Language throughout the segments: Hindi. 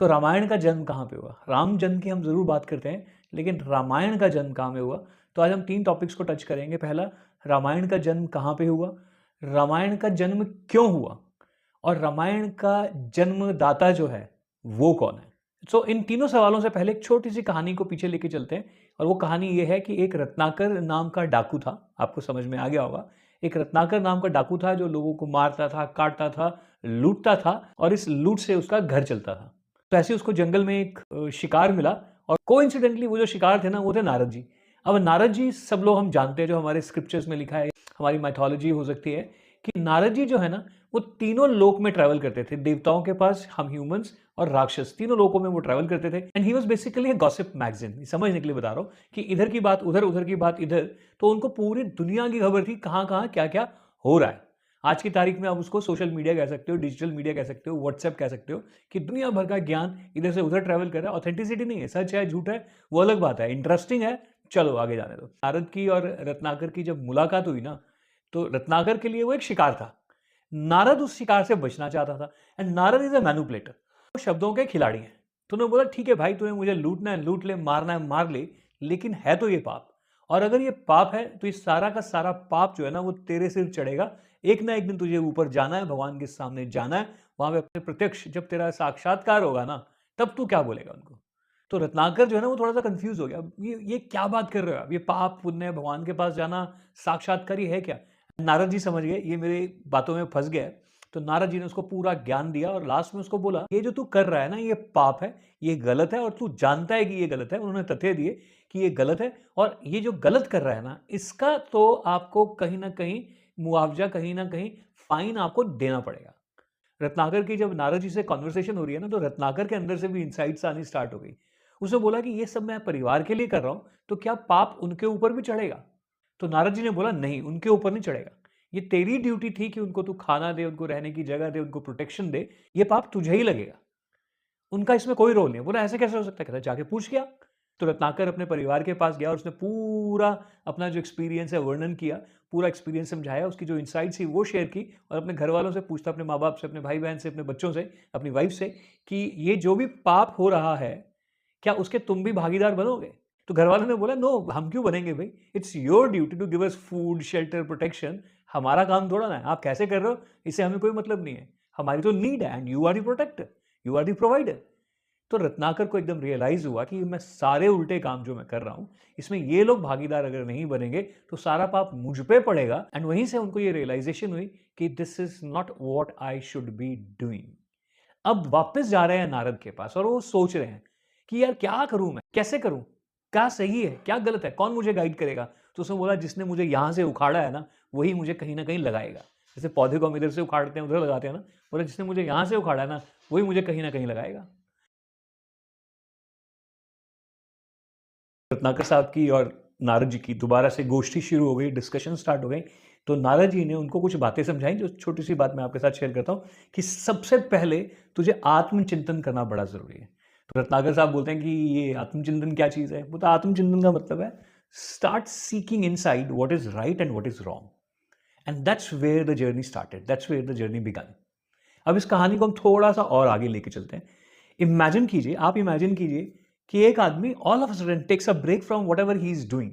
तो रामायण का जन्म कहाँ पे हुआ? राम जन्म की हम ज़रूर बात करते हैं, लेकिन रामायण का जन्म कहाँ पे हुआ? तो आज हम 3 टॉपिक्स को टच करेंगे। पहला, रामायण का जन्म कहाँ पे हुआ? रामायण का जन्म क्यों हुआ? और रामायण का जन्मदाता जो है, वो कौन है? सो इन तीनों सवालों से पहले एक छोटी-सी कहानी को पीछे लेके चलते हैं और वो कहानी ये है कि एक रत्नाकर नाम का डाकू था, आपको समझ में आ गया होगा। एक रत्नाकर नाम का डाकू था जो लोगों को मारता था, काटता था, लूटता था और इस लूट से उसका घर चलता था। तो ऐसे ही उसको जंगल में एक शिकार मिला और कोइंसिडेंटली वो जो शिकार थे ना, वो थे नारद जी। अब नारद जी सब लोग हम जानते हैं, जो हमारे स्क्रिप्चर्स में लिखा है, हमारी माइथोलॉजी हो सकती है कि नारद जी जो है ना, वो तीनों लोक में ट्रैवल करते थे, देवताओं के पास, हम ह्यूमंस और राक्षस, तीनों लोकों में वो ट्रैवल करते थे। And he was basically a gossip magazine, समझने के लिए बता रहा हूँ कि इधर की बात उधर, उधर की बात इधर, तो उनको पूरी दुनिया की खबर थी कहाँ-कहाँ, क्या-क्या हो रहा है। आज की तारीख में आप उसको सोशल मीडिया कह सकते हो, डिजिटल मीडिया कह सकते हो, व्हाट्सएप कह सकते हो कि दुनिया भर का ज्ञान इधर से उधर ट्रैवल कर रहा है। ऑथेंटिसिटी नहीं है, सच है, झूठ है, वो अलग बात है, इंटरेस्टिंग है, चलो आगे जाने दो। नारद की और रत्नाकर की जब मुलाकात हुई ना, तो रत्नाकर के लिए वो एक शिकार था। नारद उस शिकार से बचना चाहता था and Narad is a manipulator, वो शब्दों के खिलाड़ी हैं। तो उन्होंने बोला ठीक है भाई, तूने मुझे लूटना है लूट ले, मारना है मार ले, लेकिन है तो ये पाप, और अगर ये पाप है तो इस सारा का सारा पाप जो है ना, वो तेरे सिर चढ़ेगा। एक ना एक दिन तुझे ऊपर जाना है, भगवान के सामने जाना है, वहां पे अपने प्रत्यक्ष जब तेरा साक्षात्कार होगा ना, तब तू क्या बोलेगा उनको। तो रत्नाकर जो है ना, वो थोड़ा सा कंफ्यूज हो गया, ये क्या बात कर रहे हो आप, ये पाप पुण्य, भगवान के पास जाना, साक्षात्कारी है क्या। नारद जी समझ गए ये मेरे बातों में फंस गया है। तो नारद जी ने उसको पूरा ज्ञान दिया और लास्ट में उसको बोला, ये जो तू कर रहा है ना, ये पाप है, ये गलत है और तू जानता है कि ये गलत है। उन्होंने तथ्य दिए कि ये गलत है और ये जो गलत कर रहा है ना, इसका तो आपको कहीं ना कहीं मुआवजा, कहीं ना कहीं फाइन आपको देना पड़ेगा। रत्नाकर की जब नारद जी से कॉन्वर्सेशन हो रही है ना, तो रत्नाकर के अंदर से भी इंसाइट्स आनी स्टार्ट हो गई। उसने बोला कि ये सब मैं परिवार के लिए कर रहा हूं, तो क्या पाप उनके ऊपर भी चढ़ेगा? तो नारद जी ने बोला नहीं, उनके ऊपर नहीं चढ़ेगा। ये तेरी ड्यूटी थी कि उनको तू खाना दे, उनको रहने की जगह दे, उनको प्रोटेक्शन दे, ये पाप तुझे ही लगेगा, उनका इसमें कोई रोल नहीं है। बोला ऐसे कैसे हो सकता है? कहता जाके पूछ गया। तो रत्नाकर अपने परिवार के पास गया और उसने पूरा अपना जो एक्सपीरियंस है वर्णन किया, पूरा एक्सपीरियंस समझाया, उसकी जो इनसाइट्स थी वो शेयर की और अपने घर वालों से पूछता, अपने माँ बाप से, अपने भाई बहन से, अपने बच्चों से, अपनी वाइफ से, कि ये जो भी पाप हो रहा है, क्या उसके तुम भी भागीदार बनोगे? तो घर वालों ने बोला नो, हम क्यों बनेंगे भाई, it's your duty to give us food, shelter, protection, हमारा काम थोड़ा ना है, आप कैसे कर रहे हो इससे हमें कोई मतलब नहीं है, हमारी तो नीड है and you are the protector, you are the provider. तो रत्नाकर को एकदम रियलाइज हुआ कि मैं सारे उल्टे काम जो मैं कर रहा हूं, इसमें ये लोग भागीदार अगर नहीं बनेंगे तो सारा पाप मुझ पे पड़ेगा। एंड वहीं से उनको ये रियलाइजेशन हुई कि this is not what I should be doing. अब वापस जा रहे हैं नारद के पास और वो सोच रहे हैं कि यार क्या करूं, मैं कैसे करूं, क्या सही है क्या गलत है, कौन मुझे गाइड करेगा। तो उसने बोला जिसने मुझे यहां से उखाड़ा है ना, वही मुझे कहीं ना कहीं लगाएगा। जैसे पौधे को हम इधर से उखाड़ते हैं उधर लगाते हैं ना, बोला जिसने मुझे यहां से उखाड़ा है ना, वही मुझे कहीं ना कहीं लगाएगा। रत्नाकर साहब की और नारद जी की दोबारा से गोष्ठी शुरू हो गई, डिस्कशन स्टार्ट हो गई। तो नारद जी ने उनको कुछ बातें समझाई, जो छोटी सी बात मैं आपके साथ शेयर करता हूँ कि सबसे पहले तुझे आत्मचिंतन करना बड़ा जरूरी है। तो रत्नाकर साहब बोलते हैं कि ये आत्मचिंतन क्या चीज है। बोलता आत्मचिंतन का मतलब है start seeking inside what is right and what is wrong, and that's where the journey started, that's where the journey began. अब इस कहानी को हम थोड़ा सा और आगे लेके चलते हैं। इमेजिन कीजिए, आप इमेजिन कीजिए कि एक आदमी all of a sudden takes a break from whatever he is doing.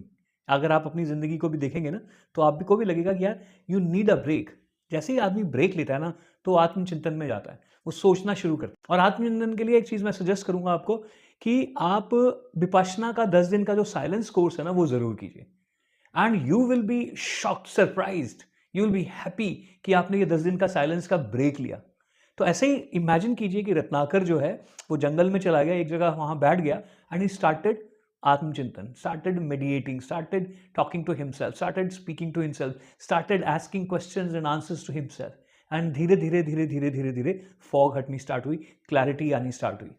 अगर आप अपनी जिंदगी को भी देखेंगे ना, तो आपको भी लगेगा कि यार यू नीड अ ब्रेक। जैसे ही आदमी ब्रेक लेता है ना, तो आत्मचिंतन में जाता है, वो सोचना शुरू करता है। और आत्मचिंतन के लिए एक चीज मैं सजेस्ट करूंगा आपको कि आप विपश्यना का 10 दिन का जो साइलेंस कोर्स है ना, वो जरूर कीजिए। And you will be shocked, surprised, you will be happy कि आपने ये 10 दिन का साइलेंस का ब्रेक लिया। तो ऐसे ही इमेजिन कीजिए कि रत्नाकर जो है वो जंगल में चला गया, एक जगह वहां बैठ गया एंड ही स्टार्टेड आत्मचिंतन, started meditating, started talking to himself, started speaking to himself, started asking questions and answers to himself. And धीरे धीरे धीरे धीरे धीरे धीरे फॉग हटनी स्टार्ट हुई, क्लैरिटी आनी स्टार्ट हुई।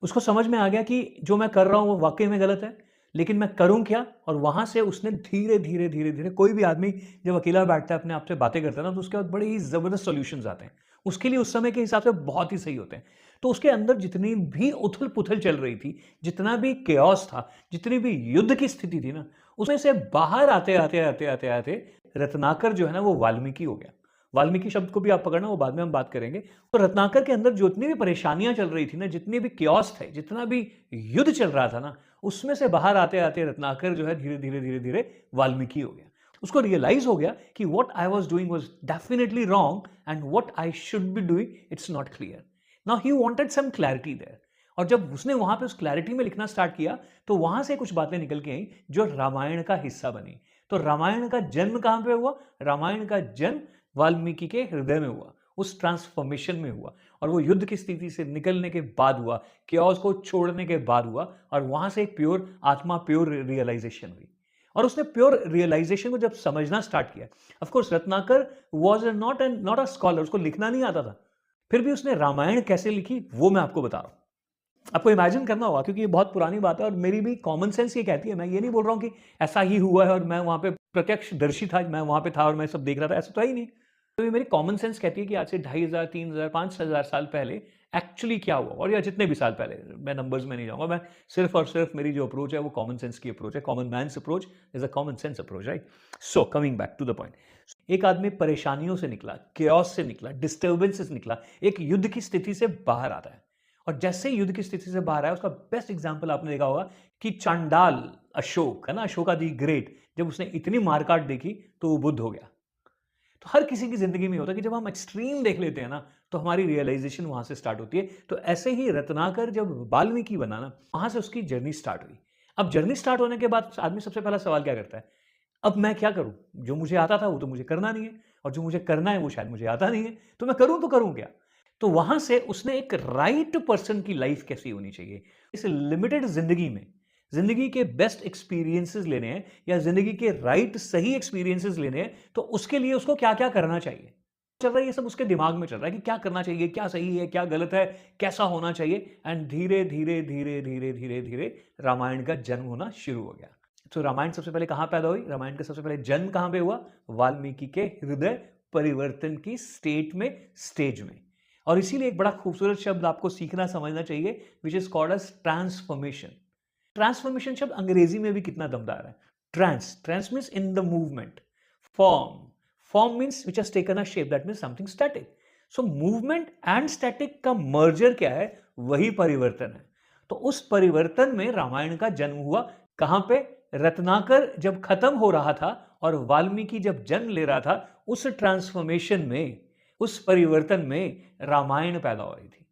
उसको समझ में आ गया कि जो मैं कर रहा हूं वो वाकई में गलत है, लेकिन मैं करूं क्या। और वहां से उसने धीरे धीरे धीरे धीरे, कोई भी आदमी जब अकेला बैठता है अपने आप से बातें करता है ना, तो उसके बाद बड़े ही जबरदस्त सॉल्यूशंस आते हैं उसके लिए, उस समय के हिसाब से बहुत ही सही होते हैं। तो उसके अंदर जितनी भी उथल पुथल चल रही थी, जितना भी केओस था, जितनी भी युद्ध की स्थिति थी ना, उसमें से बाहर आते आते आते आते आते रत्नाकर जो है ना, वो वाल्मीकि हो गया। वाल्मीकि शब्द को भी आप पकड़ना, वो बाद में हम बात करेंगे। तो रत्नाकर के अंदर जितनी भी परेशानियां चल रही थी ना, जितनी भी क्योस थे, जितना भी युद्ध चल रहा था ना, उसमें से बाहर आते आते रत्नाकर जो है धीरे धीरे धीरे धीरे वाल्मीकि हो गया। उसको रियलाइज हो गया कि what I was doing was definitely wrong and what I should be doing it's not clear. Now he wanted some clarity there. और जब उसने वहां पे उस क्लैरिटी में लिखना स्टार्ट किया तो वहां से कुछ बातें निकल के आई जो रामायण का हिस्सा बनी। तो रामायण का जन्म कहां पे हुआ? रामायण का जन्म वाल्मीकि के हृदय में हुआ, उस ट्रांसफॉर्मेशन में हुआ। और वो युद्ध की स्थिति से निकलने के बाद हुआ, क्योस को छोड़ने के बाद हुआ, और वहां से एक प्योर आत्मा, प्योर रियलाइजेशन हुई। और उसने प्योर रियलाइजेशन को जब समझना स्टार्ट किया, of course Ratnakar was not a scholar, उसको लिखना नहीं आता था, फिर भी उसने रामायण कैसे लिखी वो मैं आपको बता रहा हूं। आपको इमेजिन करना होगा, क्योंकि ये बहुत पुरानी बात है और मेरी भी कॉमन सेंस ये कहती है। मैं ये नहीं बोल रहा हूँ कि ऐसा ही हुआ है और मैं वहां पे प्रत्यक्षदर्शी था, मैं वहां पे था और मैं सब देख रहा था, ऐसा तो है ही नहीं। तो ये मेरी कॉमन सेंस कहती है कि आज से 2500, 3000, 5000 साल पहले एक्चुअली क्या हुआ, और या जितने भी साल पहले, मैं नंबर्स में नहीं जाऊंगा, मैं सिर्फ और सिर्फ मेरी जो अप्रोच है वो कॉमन सेंस की अप्रोच है। Common man's approach is a common sense approach, right? So coming back to the point, एक आदमी परेशानियों से निकला, केओस से निकला, डिस्टर्बेंस से निकला, एक युद्ध की स्थिति से बाहर आता है। और जैसे ही युद्ध की स्थिति से बाहर आया, उसका बेस्ट एग्जांपल आपने देखा होगा कि चांडाल अशोक है ना, अशोका दी ग्रेट, जब उसने इतनी मारकाट देखी तो वो बुद्ध हो गया। तो हर किसी की जिंदगी में होता है कि जब हम एक्सट्रीम देख लेते हैं ना, तो हमारी रियलाइजेशन वहां से स्टार्ट होती है। तो ऐसे ही रत्नाकर जब वाल्मीकि बना ना, वहां से उसकी जर्नी स्टार्ट हुई। अब जर्नी स्टार्ट होने के बाद आदमी सबसे पहला सवाल क्या करता है? अब मैं क्या करूं? जो मुझे आता था वो तो मुझे करना नहीं है, और जो मुझे करना है वो शायद मुझे आता नहीं है, तो मैं करूं तो करूं क्या? तो वहां से उसने एक राइट पर्सन की लाइफ कैसी होनी चाहिए, इस लिमिटेड जिंदगी में जिंदगी के बेस्ट एक्सपीरियंसेस लेने हैं, या जिंदगी के राइट सही एक्सपीरियंसेस लेने हैं, तो उसके लिए उसको क्या क्या करना चाहिए चल रहा है, ये सब उसके दिमाग में चल रहा है कि क्या करना चाहिए, क्या सही है, क्या गलत है, कैसा होना चाहिए। एंड धीरे धीरे धीरे धीरे धीरे धीरे रामायण का जन्म होना शुरू हो गया। तो रामायण सबसे पहले कहां पैदा हुई? रामायण का सबसे पहले जन्म कहां पे हुआ? वाल्मीकि के हृदय परिवर्तन की स्टेट में, स्टेज में। और इसीलिए एक बड़ा खूबसूरत शब्द आपको सीखना समझना चाहिए, which is called as transformation. Transformation शब्द अंग्रेजी में भी कितना दमदार है। Trans means in the movement, form means which has taken a shape, that means something static. So movement and static का मर्जर क्या है? वही परिवर्तन है। तो उस परिवर्तन में रामायण का जन्म हुआ। कहां पे? रत्नाकर जब खत्म हो रहा था और वाल्मीकि जब जन्म ले रहा था, उस ट्रांसफॉर्मेशन में, उस परिवर्तन में रामायण पैदा हो रही थी।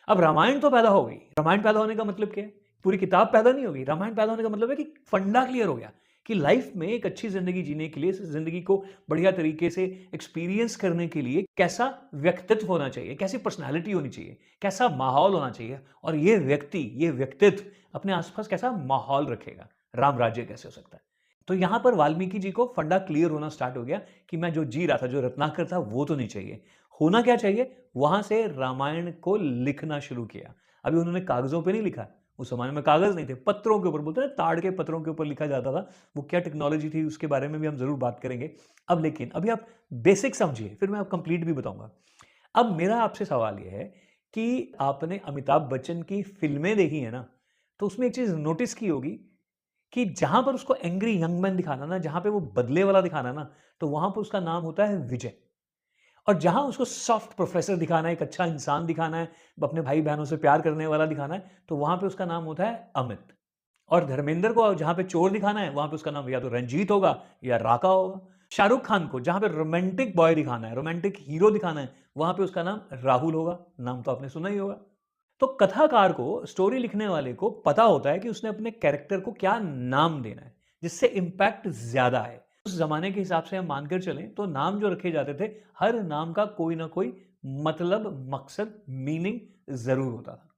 अब रामायण तो पैदा हो गई। रामायण पैदा होने का मतलब क्या है? पूरी किताब पैदा नहीं होगी। रामायण पैदा होने का मतलब है कि फंडा क्लियर हो गया कि लाइफ में एक अच्छी जिंदगी जीने के लिए, जिंदगी को बढ़िया तरीके से एक्सपीरियंस करने के लिए कैसा व्यक्तित्व होना चाहिए, कैसी पर्सनालिटी होनी चाहिए, कैसा माहौल होना चाहिए, और ये व्यक्ति, ये व्यक्तित्व अपने आसपास कैसा माहौल रखेगा, राम राज्य कैसे हो सकता है। तो यहां पर वाल्मीकि जी को फंडा क्लियर होना स्टार्ट हो गया कि मैं जो जी रहा था, जो रत्नाकर था, वो तो नहीं चाहिए। होना क्या चाहिए? वहां से रामायण को लिखना शुरू किया। अभी उन्होंने कागजों पे नहीं लिखा, उस जमाने में कागज नहीं थे, पत्रों के ऊपर, बोलते हैं ताड़ के पत्रों के ऊपर लिखा जाता था। वो क्या टेक्नोलॉजी थी उसके बारे में भी हम जरूर बात करेंगे। अब लेकिन अभी आप बेसिक समझिए, फिर मैं आप कंप्लीट भी बताऊंगा। अब मेरा आपसे सवाल यह है कि आपने अमिताभ बच्चन की फिल्में देखी है ना, तो उसमें एक चीज नोटिस की होगी कि जहां पर उसको एंग्री यंग मैन दिखाना ना, जहां पे वो बदले वाला दिखाना ना, तो वहां पर उसका नाम होता है विजय। और जहां उसको सॉफ्ट प्रोफेसर दिखाना है, एक अच्छा इंसान दिखाना है, अपने भाई बहनों से प्यार करने वाला दिखाना है, तो वहां पे उसका नाम होता है अमित। और धर्मेंद्र को जहां पे चोर दिखाना है, वहां पे उसका नाम या तो रंजीत होगा या राका होगा। शाहरुख खान को जहां पे रोमांटिक बॉय दिखाना है, रोमांटिक हीरो दिखाना है, वहां पे उसका नाम राहुल होगा। नाम तो आपने सुना ही होगा। तो कथाकार को, स्टोरी लिखने वाले को पता होता है कि उसने अपने कैरेक्टर को क्या नाम देना है जिससे इंपैक्ट ज्यादा है। उस जमाने के हिसाब से हम मानकर चलें तो नाम जो रखे जाते थे, हर नाम का कोई ना कोई मतलब, मकसद, मीनिंग जरूर होता था।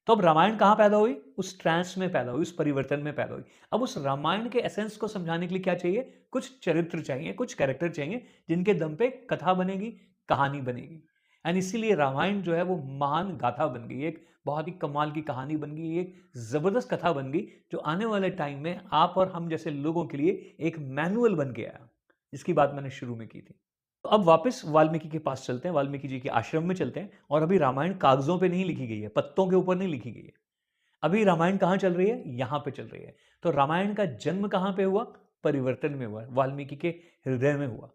तो अब रामायण कहां पैदा हुई? उस ट्रांस में पैदा हुई, उस परिवर्तन में पैदा हुई। अब उस रामायण के एसेंस को समझाने के लिए क्या चाहिए? कुछ चरित्र चाहिए, कुछ कैरेक्टर चाहिए, जिनके दम पे कथा बनेगी, कहानी बनेगी। एंड इसीलिए रामायण जो है वो महान गाथा बन गई, एक बहुत ही कमाल की कहानी बन गई, एक जबरदस्त कथा बन गई, जो आने वाले टाइम में आप और हम जैसे लोगों के लिए एक मैनुअल बन के आया, जिसकी बात मैंने शुरू में की थी। तो अब वापस वाल्मीकि के पास चलते हैं, वाल्मीकि जी के आश्रम में चलते हैं। और अभी रामायण कागजों पे नहीं लिखी गई है, पत्तों के ऊपर नहीं लिखी गई है। अभी रामायण कहां चल रही है? यहां पे चल रही है। तो रामायण का जन्म कहां पे हुआ? परिवर्तन में हुआ, वाल्मीकि के हृदय में हुआ।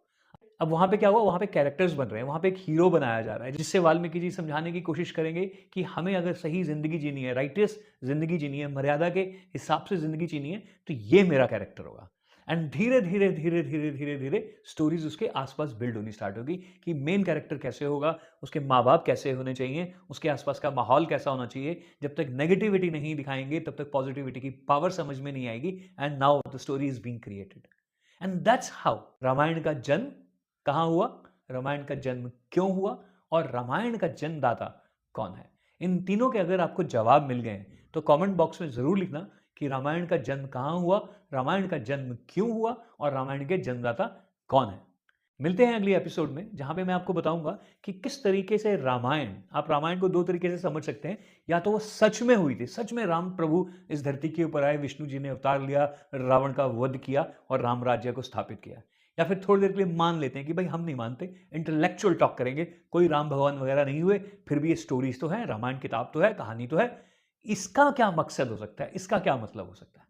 अब वहाँ पे क्या हुआ, वहाँ पे कैरेक्टर्स बन रहे हैं, वहाँ पे एक हीरो बनाया जा रहा है, जिससे वाल्मीकि जी समझाने की कोशिश करेंगे कि हमें अगर सही ज़िंदगी जीनी है, राइटियस ज़िंदगी जीनी है, मर्यादा के हिसाब से ज़िंदगी जीनी है, तो ये मेरा कैरेक्टर होगा। एंड धीरे धीरे धीरे धीरे धीरे धीरे स्टोरीज उसके आसपास बिल्ड होनी स्टार्ट होगी कि मेन कैरेक्टर कैसे होगा, उसके माँ बाप कैसे होने चाहिए, उसके आसपास का माहौल कैसा होना चाहिए। जब तक नेगेटिविटी नहीं दिखाएंगे तब तक पॉजिटिविटी की पावर समझ में नहीं आएगी। And now the story is being created and that's how Ramayan का जन्म कहाँ हुआ, रामायण का जन्म क्यों हुआ और रामायण का जन्मदाता कौन है। इन तीनों के अगर आपको जवाब मिल गए तो कमेंट बॉक्स में जरूर लिखना कि रामायण का जन्म कहाँ हुआ, रामायण का जन्म क्यों हुआ और रामायण के जन्मदाता कौन है। मिलते हैं अगले एपिसोड में जहां पे मैं आपको बताऊंगा कि किस तरीके से रामायण, आप रामायण को दो तरीके से समझ सकते हैं, या तो वो सच में हुई थी, सच में राम प्रभु इस धरती के ऊपर आए, विष्णु जी ने अवतार लिया, रावण का वध किया और राम राज्य को स्थापित किया, या फिर थोड़ी देर के लिए मान लेते हैं कि भाई हम नहीं मानते, इंटेलेक्चुअल टॉक करेंगे, कोई राम भगवान वगैरह नहीं हुए, फिर भी ये स्टोरीज तो है, रामायण किताब तो है, कहानी तो है, इसका क्या मकसद हो सकता है, इसका क्या मतलब हो सकता है।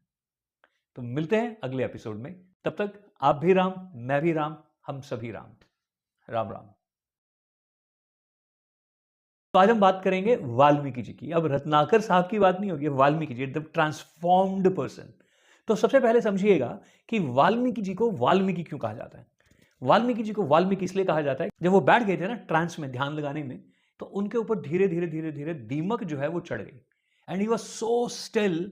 तो मिलते हैं अगले एपिसोड में, तब तक आप भी राम, मैं भी राम, हम सभी राम। राम राम। तो आज हम बात करेंगे वाल्मीकि जी की। अब रत्नाकर साहब की बात नहीं होगी, Valmiki ji, the transformed person. तो सबसे पहले समझिएगा कि वाल्मीकि जी को वाल्मीकि क्यों कहा जाता है। वाल्मीकि जी को वाल्मीकि इसलिए कहा जाता है, जब वो बैठ गए थे ना ट्रांस में, ध्यान लगाने में, तो उनके ऊपर धीरे धीरे धीरे धीरे दीमक जो है वो चढ़ गई। And he was so still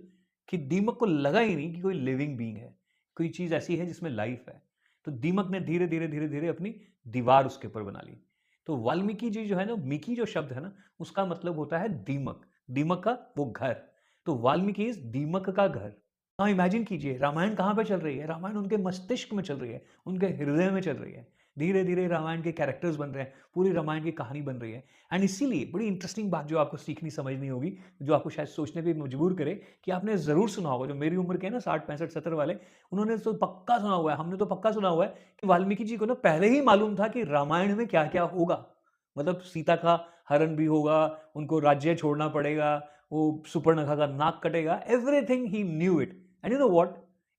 कि दीमक को लगा ही नहीं कि कोई लिविंग बीइंग है, कोई चीज ऐसी है जिसमें लाइफ है। तो दीमक ने धीरे धीरे धीरे धीरे अपनी दीवार उसके ऊपर बना ली। तो वाल्मीकि जी जो है ना, मिकी जो शब्द है ना, उसका मतलब होता है दीमक, दीमक का वो घर। तो वाल्मीकि इज दीमक का घर। हाँ, इमेजिन कीजिए रामायण कहाँ पे चल रही है, रामायण उनके मस्तिष्क में चल रही है, उनके हृदय में चल रही है। धीरे धीरे रामायण के कैरेक्टर्स बन रहे हैं, पूरी रामायण की कहानी बन रही है। एंड इसीलिए बड़ी इंटरेस्टिंग बात जो आपको सीखनी समझनी होगी, जो आपको शायद सोचने पे मजबूर करे, कि आपने जरूर सुना होगा, जो मेरी उम्र के ना 60 65 70 वाले, उन्होंने तो पक्का सुना हुआ है, हमने तो पक्का सुना हुआ है कि वाल्मीकि जी को ना पहले ही मालूम था कि रामायण में क्या क्या होगा। मतलब सीता का हरण भी होगा, उनको राज्य छोड़ना पड़ेगा, वो सुपर्णखा का नाक कटेगा, एवरीथिंग ही knew it. And you know what,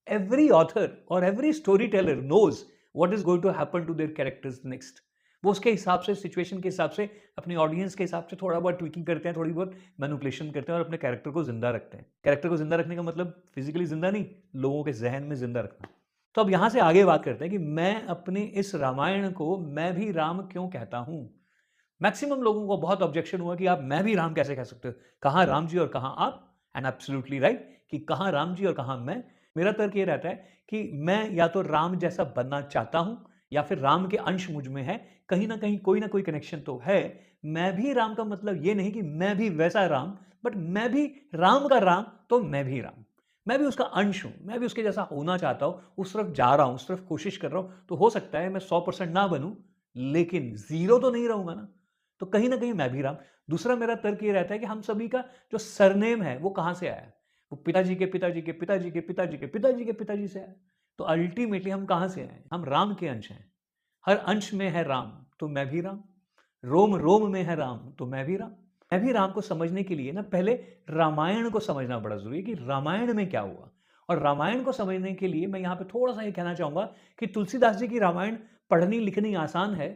every author और every story teller knows what is going to happen to their characters next. वो उसके हिसाब से, सिचुएशन के हिसाब से, अपनी ऑडियंस के हिसाब से थोड़ा बहुत ट्विकिंग करते हैं, थोड़ी बहुत मैनिपुलेशन करते हैं और अपने कैरेक्टर को जिंदा रखते हैं। कैरेक्टर को जिंदा रखने का मतलब फिजिकली जिंदा नहीं, लोगों के जहन में जिंदा रखना। तो अब यहां से आगे बात करते हैं कि मैं अपने इस रामायण को मैं भी राम क्यों कहता हूं। मैक्सिमम लोगों को बहुत ऑब्जेक्शन हुआ कि आप मैं भी राम कैसे कह सकते हो, कहां राम जी और कहां आप। एंड एब्सोल्युटली राइट कि कहां राम जी और कहां मैं। मेरा तर्क ये रहता है कि मैं या तो राम जैसा बनना चाहता हूं या फिर राम के अंश मुझ में है, कहीं ना कोई कनेक्शन तो है। मैं भी राम का मतलब ये नहीं कि मैं भी वैसा राम, बट मैं भी राम का राम, तो मैं भी राम, मैं भी उसका अंश हूं, मैं भी उसके जैसा होना चाहता हूं, उस तरफ जा रहा हूं, उस तरफ कोशिश कर रहा हूं। तो हो सकता है मैं 100% ना बनूं, लेकिन जीरो तो नहीं रहूंगा ना। तो कहीं ना कहीं मैं भी राम। दूसरा मेरा तर्क ये रहता है कि हम सभी का जो सरनेम है वो कहां से आया है, वो पिताजी के पिताजी के पिताजी के पिताजी के पिताजी के पिताजी से आया। तो अल्टीमेटली हम कहां से आए, हम राम के अंश हैं। हर अंश में है राम, तो मैं भी राम। रोम रोम में है राम, तो मैं भी राम। मैं भी राम को समझने के लिए ना पहले रामायण को समझना बड़ा जरूरी है कि रामायण में क्या हुआ। और रामायण को समझने के लिए मैं यहां पे थोड़ा सा ये कहना चाहूंगा कि तुलसीदास जी की रामायण पढ़नी लिखनी आसान है,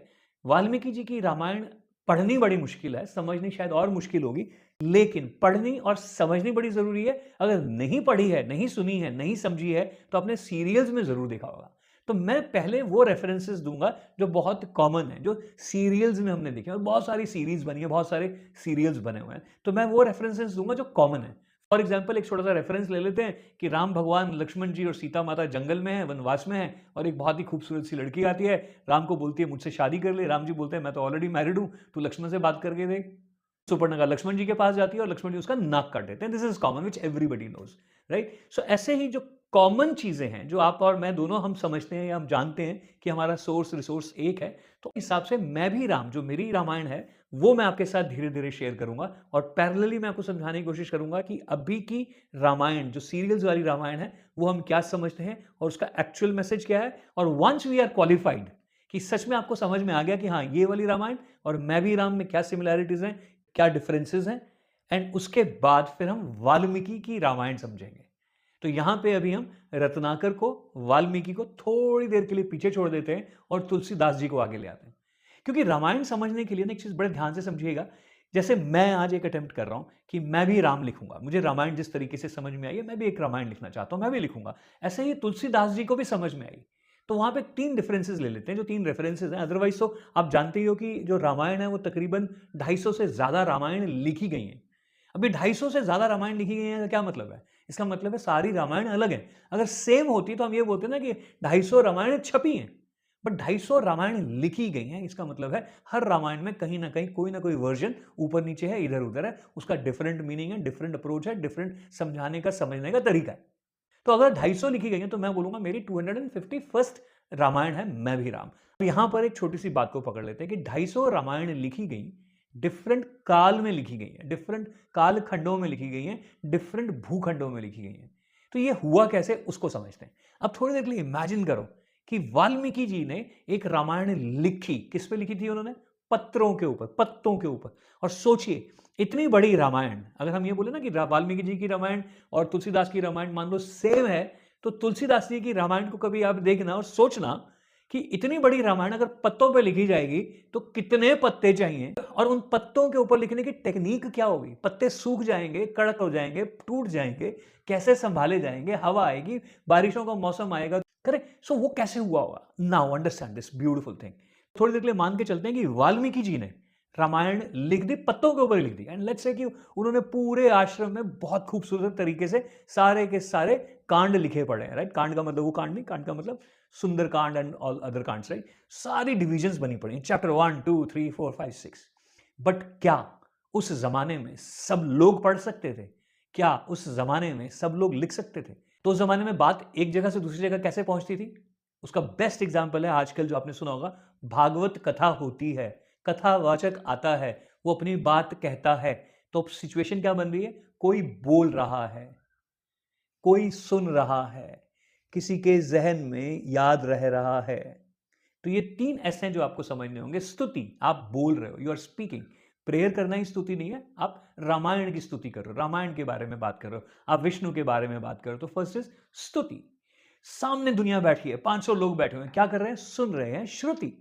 वाल्मीकि जी की रामायण पढ़नी बड़ी मुश्किल है, समझनी शायद और मुश्किल होगी। लेकिन पढ़नी और समझनी बड़ी जरूरी है। अगर नहीं पढ़ी है, नहीं सुनी है, नहीं समझी है, तो अपने सीरियल्स में जरूर देखा होगा। तो मैं पहले वो रेफरेंसेस दूंगा जो बहुत कॉमन है, जो सीरियल्स में हमने देखे, और बहुत सारी सीरीज बनी है, बहुत सारे सीरियल्स बने हुए हैं, तो मैं वो रेफरेंसेस दूंगा जो कॉमन है। फॉर एग्जाम्पल एक छोटा सा रेफरेंस ले लेते हैं कि राम भगवान, लक्ष्मण जी और सीता माता जंगल में है, वनवास में है, और एक बहुत ही खूबसूरत सी लड़की आती है, राम को बोलती है मुझसे शादी कर ले। राम जी बोलते हैं मैं तो ऑलरेडी मैरिड हूं, तू लक्ष्मण से बात करके देख। सुपर्णखा लक्ष्मण जी के पास जाती है और लक्ष्मण जी उसका नाक काट देते हैं। This is common which everybody knows, right. So ऐसे ही जो कॉमन चीजें हैं, जो आप और मैं दोनों हम समझते हैं या हम जानते हैं कि हमारा सोर्स रिसोर्स एक है, तो इस हिसाब से मैं भी राम, जो मेरी रामायण है, वो मैं आपके साथ धीरे धीरे शेयर करूंगा। और पैरेलली मैं आपको समझाने की कोशिश करूंगा कि अभी की रामायण, जो सीरियल्स वाली रामायण है, वो हम क्या समझते हैं और उसका एक्चुअल मैसेज क्या है। और वंस वी आर क्वालिफाइड कि सच में आपको समझ में आ गया कि हाँ ये वाली रामायण और मैं भी राम में क्या सिमिलैरिटीज हैं, क्या डिफरेंसेस हैं, एंड उसके बाद फिर हम वाल्मीकि की रामायण समझेंगे। तो यहां पे अभी हम रत्नाकर को, वाल्मीकि को थोड़ी देर के लिए पीछे छोड़ देते हैं और तुलसीदास जी को आगे ले आते हैं। क्योंकि रामायण समझने के लिए ना एक चीज बड़े ध्यान से समझिएगा। जैसे मैं आज एक अटेम्प्ट कर रहा हूं कि मैं भी राम लिखूंगा, मुझे रामायण जिस तरीके से समझ में आई है मैं भी एक रामायण लिखना चाहता हूं, मैं भी लिखूंगा। ऐसे ही तुलसीदास जी को भी समझ में आई। तो वहां पे 3 डिफरेंसेस ले लेते हैं, जो 3 रेफरेंसेस हैं। अदरवाइज तो आप जानते ही हो कि जो रामायण है वो तकरीबन 250 से ज्यादा रामायण लिखी गई हैं। अभी 250 से ज्यादा रामायण लिखी गई है का क्या मतलब है? इसका मतलब है सारी रामायण अलग है। अगर सेम होती तो हम ये बोलते ना कि 250 रामायण छपी हैं, बट 250 रामायण लिखी गई हैं। इसका मतलब है हर रामायण में कहीं ना कहीं कोई ना कोई वर्जन ऊपर नीचे है, इधर उधर है, उसका डिफरेंट मीनिंग है, डिफरेंट अप्रोच है, डिफरेंट समझाने का, समझने का तरीका है। तो अगर 250 लिखी गई है तो मैं बोलूंगा मेरी 251st रामायण है मैं भी राम। यहां पर एक छोटी सी बात को पकड़ लेते हैं कि 250 रामायण लिखी गई, डिफरेंट काल में लिखी गई है, डिफरेंट काल खंडों में लिखी गई है, डिफरेंट भूखंडों में लिखी गई है। तो ये हुआ कैसे उसको समझते हैं। अब थोड़ी देर के लिए इमेजिन करो कि वाल्मीकि जी ने एक रामायण लिखी, किस पे लिखी थी उन्होंने? पत्रों के ऊपर, पत्तों के ऊपर। और सोचिए इतनी बड़ी रामायण, अगर हम ये बोले ना कि वाल्मीकि जी की रामायण और तुलसीदास की रामायण मान लो सेम है, तो तुलसीदास जी की रामायण को कभी आप देखना और सोचना कि इतनी बड़ी रामायण अगर पत्तों पे लिखी जाएगी तो कितने पत्ते चाहिए, और उन पत्तों के ऊपर लिखने की टेक्निक क्या होगी? पत्ते सूख जाएंगे, कड़क हो जाएंगे, टूट जाएंगे, कैसे संभाले जाएंगे, हवा आएगी, बारिशों का मौसम आएगा, करेक्ट? सो वो कैसे हुआ होगा? Now understand this beautiful thing. थोड़ी देर के लिए मान के चलते हैं कि वाल्मीकि जी ने रामायण लिख दी, पत्तों के ऊपर लिख दी, एंड लेट्स से कि उन्होंने पूरे आश्रम में बहुत खूबसूरत तरीके से सारे के सारे कांड लिखे पड़े हैं, राइट? कांड का मतलब वो कांड नहीं, कांड का मतलब सुंदर कांड एंड ऑल अदर कांड्स, राइट? सारी डिविजन्स बनी पड़ी, चैप्टर 1 2 3 4 5 6। बट क्या उस जमाने में सब लोग पढ़ सकते थे? क्या उस जमाने में सब लोग लिख सकते थे? तो उस जमाने में बात एक जगह से दूसरी जगह कैसे पहुंचती थी? उसका बेस्ट एग्जाम्पल है आजकल जो आपने सुना होगा, भागवत कथा होती है, कथावाचक आता है, वो अपनी बात कहता है। तो सिचुएशन क्या बन रही है? कोई बोल रहा है, कोई सुन रहा है, किसी के जहन में याद रह रहा है। तो ये 3 ऐसे हैं जो आपको समझने होंगे। स्तुति, आप बोल रहे हो, यू आर स्पीकिंग। प्रेयर करना ही स्तुति नहीं है, आप रामायण की स्तुति कर रहे हो, रामायण के बारे में बात कर रहे हो, आप विष्णु के बारे में बात कर रहे हो। तो फर्स्ट इज स्तुति। सामने दुनिया बैठी है, 500 लोग बैठे हुए हैं, क्या कर रहे हैं? सुन रहे हैं, श्रुति।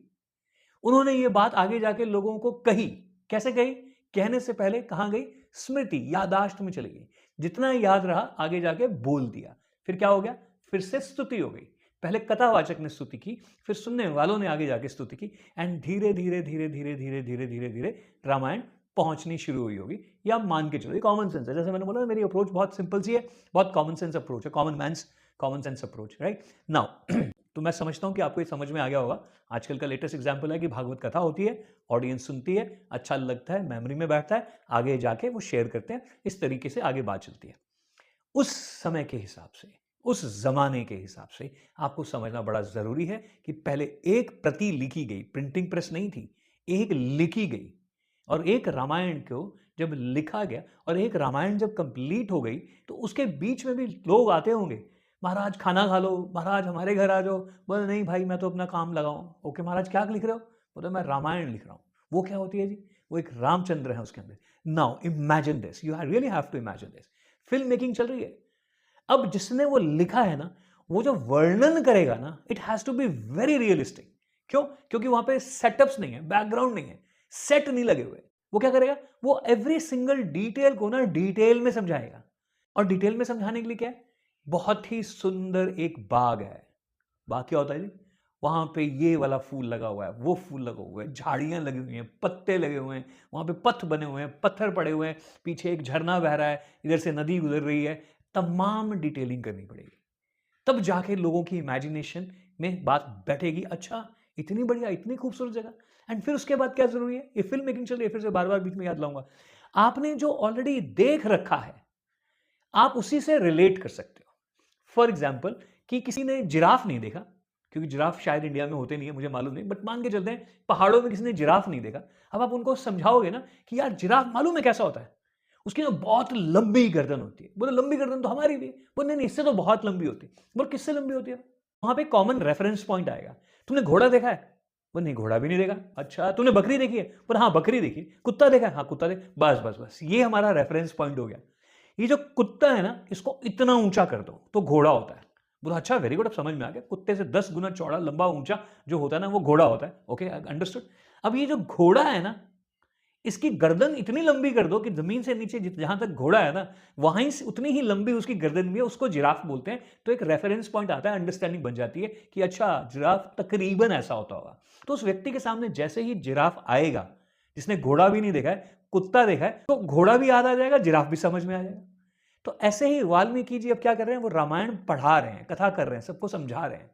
उन्होंने ये बात आगे जाके लोगों को कही। कैसे कही? कहने से पहले कहां गई? स्मृति, यादाश्त में चली गई। जितना याद रहा आगे जाके बोल दिया। फिर क्या हो गया? फिर से स्तुति हो गई। पहले कथावाचक ने स्तुति की, फिर सुनने वालों ने आगे जाके स्तुति की, एंड धीरे धीरे धीरे धीरे धीरे धीरे धीरे धीरे रामायण पहुंचनी शुरू हुई होगी। या मान के चलो, कॉमन सेंस है। जैसे मैंने बोला मेरी अप्रोच बहुत सिंपल सी है, बहुत कॉमन सेंस अप्रोच है, common sense approach, right? Now तो मैं समझता हूं कि आपको ये समझ में आ गया होगा। आजकल का लेटेस्ट एग्जांपल है कि भागवत कथा होती है, ऑडियंस सुनती है, अच्छा लगता है, मेमोरी में बैठता है, आगे जाके वो शेयर करते हैं, इस तरीके से आगे बात चलती है। उस समय के हिसाब से, उस जमाने के हिसाब से आपको समझना बड़ा जरूरी है कि पहले एक प्रति लिखी गई, प्रिंटिंग प्रेस नहीं थी, एक लिखी गई, और एक रामायण को जब लिखा गया और एक रामायण जब कंप्लीट हो गई तो उसके बीच में भी लोग आते होंगे, महाराज खाना खा लो, महाराज हमारे घर आ जाओ। बोले नहीं भाई मैं तो अपना काम लगाऊं। ओके महाराज क्या लिख रहे हो? बोले मैं रामायण लिख रहा हूं। वो क्या होती है जी? वो एक रामचंद्र है उसके अंदर। Now imagine this, you really have to imagine this. Film making चल रही है। अब जिसने वो लिखा है ना, वो जो वर्णन करेगा ना, it has to be very realistic. क्यों? क्योंकि वहां पे सेटअप्स नहीं है, बैकग्राउंड नहीं है, सेट नहीं लगे हुए। वो क्या करेगा? वो एवरी सिंगल डिटेल को ना डिटेल में समझाएगा। और डिटेल में समझाने के लिए क्या है? बहुत ही सुंदर एक बाग है। बाग क्या होता है जी? वहां पे ये वाला फूल लगा हुआ है, वो फूल लगा हुआ है, झाड़ियां लगी हुई हैं, पत्ते लगे हुए हैं, वहां पे पथ बने हुए हैं, पत्थर पड़े हुए हैं, पीछे एक झरना बह रहा है, इधर से नदी गुजर रही है। तमाम डिटेलिंग करनी पड़ेगी, तब जाके लोगों की इमेजिनेशन में बात बैठेगी। अच्छा इतनी बढ़िया, इतनी खूबसूरत जगह। एंड फिर उसके बाद क्या जरूरी है? ये फिल्म मेकिंग चल रही है, फिर से बार बार बीच में याद लाऊंगा, आपने जो ऑलरेडी देख रखा है आप उसी से रिलेट कर सकते हो। फॉर एग्जाम्पल कि किसी ने जिराफ नहीं देखा, क्योंकि जिराफ शायद इंडिया में होते नहीं है, मुझे मालूम नहीं, बट मान के चलते हैं पहाड़ों में किसी ने जिराफ नहीं देखा। अब आप उनको समझाओगे ना कि यार जिराफ मालूम है कैसा होता है, उसकी ना बहुत लंबी गर्दन होती है। बोले लंबी गर्दन तो हमारी भी है। बोले नहीं इससे तो बहुत लंबी होती है। बोले किससे लंबी होती है? वहां पे कॉमन रेफरेंस पॉइंट आएगा। तुमने घोड़ा देखा है? बोले नहीं घोड़ा भी नहीं देखा। अच्छा तूने बकरी देखी है? बोले हाँ बकरी देखी। कुत्ता देखा है? हाँ कुत्ता देख। बस बस बस ये हमारा रेफरेंस पॉइंट हो गया ये जो कुत्ता है ना, इसको इतना ऊंचा कर दो तो घोड़ा होता है। बोला अच्छा, वेरी गुड, अब समझ में आ गया, कुत्ते से 10 गुना चौड़ा लंबा ऊंचा जो होता है ना वो घोड़ा होता है। Okay, understood. अब ये जो घोड़ा है ना, इसकी गर्दन इतनी लंबी कर दो कि जमीन से नीचे जहां तक घोड़ा है ना, वहीं से उतनी ही लंबी उसकी गर्दन भी है, उसको जिराफ बोलते हैं। तो एक रेफरेंस पॉइंट आता है, अंडरस्टैंडिंग बन जाती है कि अच्छा जिराफ तकरीबन ऐसा होता होगा। तो उस व्यक्ति के सामने जैसे ही जिराफ आएगा, जिसने घोड़ा भी नहीं देखा है, कुत्ता देखा है, तो घोड़ा भी याद आ जाएगा, जिराफ भी समझ में आ जाएगा। तो ऐसे ही वाल्मीकि जी अब क्या कर रहे हैं, वो रामायण पढ़ा रहे हैं, कथा कर रहे हैं, सबको समझा रहे हैं,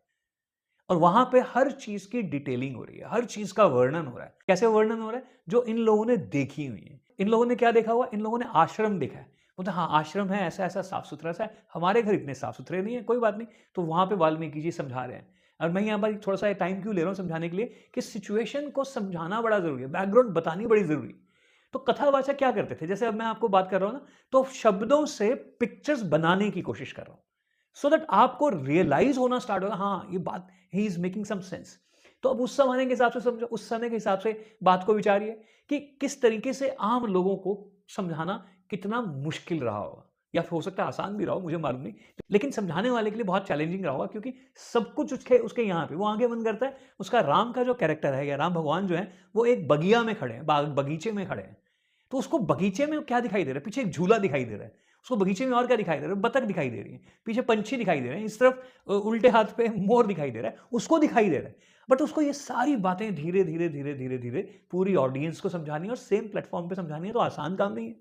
और वहां पे हर चीज की डिटेलिंग हो रही है, हर चीज का वर्णन हो रहा है। कैसे वर्णन हो रहा है? जो इन लोगों ने देखी हुई है। इन लोगों ने क्या देखा हुआ? इन लोगों ने आश्रम देखा है। बोलते हाँ, आश्रम है, ऐसा ऐसा साफ सुथरा सा है, हमारे घर इतने साफ सुथरे नहीं है, कोई बात नहीं। तो वहां पे वाल्मीकि जी समझा रहे हैं। और मैं यहाँ पर थोड़ा सा टाइम क्यों ले रहा हूँ समझाने के लिए, कि सिचुएशन को समझाना बड़ा जरूरी है, बैकग्राउंड बतानी बड़ी जरूरी है। तो कथावाचक क्या करते थे, जैसे अब मैं आपको बात कर रहा हूं ना, तो शब्दों से पिक्चर्स बनाने की कोशिश कर रहा हूं, सो दैट आपको रियलाइज होना स्टार्ट होगा, हाँ ये बात, he is making some sense. तो अब उस समय के हिसाब से समझो, उस समय के हिसाब से बात को विचारिए कि किस तरीके से आम लोगों को समझाना कितना मुश्किल रहा होगा, या फिर हो सकता है आसान भी रहा हो, मुझे मालूम नहीं, लेकिन समझाने वाले के लिए बहुत चैलेंजिंग रहा होगा, क्योंकि सब कुछ उसके उसके यहाँ पे वो आगे मन करता है। उसका राम का जो कैरेक्टर है, या राम भगवान जो है, वो एक बगिया में खड़े हैं, बगीचे में खड़े हैं। तो उसको बगीचे में क्या दिखाई दे रहा है? पीछे एक झूला दिखाई दे रहा है। उसको बगीचे में और क्या दिखाई दे रहा है? बतख दिखाई दे रही है, पीछे पंछी दिखाई दे रहे हैं, इस तरफ उल्टे हाथ पे मोर दिखाई दे रहा है, उसको दिखाई दे रहा है। बट उसको ये सारी बातें धीरे धीरे धीरे धीरे धीरे पूरी ऑडियंस को समझानी है, और सेम प्लेटफॉर्म पे समझानी है, तो आसान काम नहीं है।